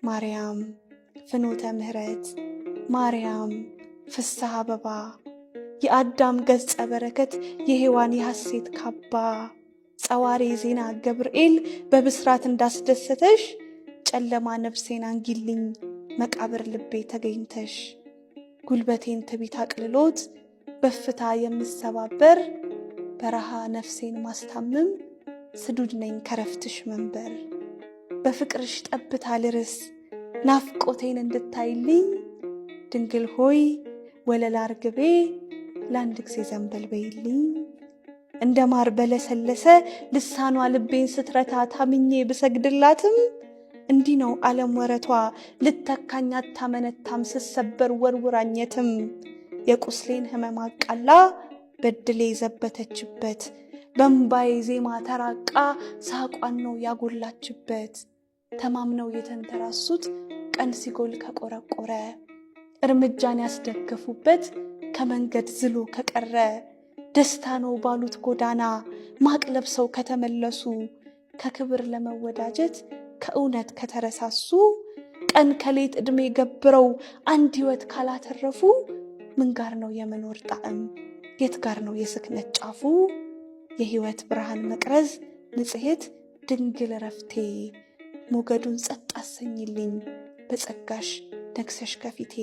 ማርያም ፍኖተ ምሕረት ማርያም ፍስሐ አበባ የአዳም ገጸ በረከት የሔዋን የሐሴት ካባ ጸዋሬ ዜና ገብርኤል በብስራት እንዳስደሰተሽ ጨለማ ነፍሴን አንጊልኝ መቃብር ልቤ ተገኝተሽ ጉልበቴን ትቢት አቅልሎት በፍታ የምሰባበር በረሃ ነፍሴን ማስታምም ስዱድ ነኝ ከረፍትሽ መንበር በፍቅርሽ ጠብታ ልርስ ናፍቆቴን እንድታይልኝ ድንግል ሆይ ወለላ ርግቤ ለአንድ ጊዜ ዘንበል በይልኝ እንደ ማር በለሰለሰ ልሳኗ ልቤን ስትረታ ታምኜ ብሰግድላትም እንዲህ ነው ዓለም ወረቷ ልተካኝ አታመነታም ስሰበር ወርውራኘትም የቁስሌን ሕመም አቃላ በድሌ ዘበተችበት በእምባዬ ዜማ ተራቃ ሳቋን ነው ያጎላችበት ተማምነው የተንተራሱት ቀን ሲጎል ከቆረቆረ እርምጃን ያስደገፉበት ከመንገድ ዝሎ ከቀረ ደስታ ነው ባሉት ጎዳና ማቅ ለብሰው ከተመለሱ ከክብር ለመወዳጀት ከእውነት ከተረሳሱ ቀን ከሌት ዕድሜ ገብረው አንድ ሕይወት ካላተረፉ ምን ጋር ነው የመኖር ጣዕም የት ጋር ነው የስክነት ጫፉ የሕይወት ብርሃን መቅረዝ ንጽሕት ድንግል ረፍቴ ሞገዱን ጸጥ አሰኝልኝ በጸጋሽ ነግሰሽ ከፊቴ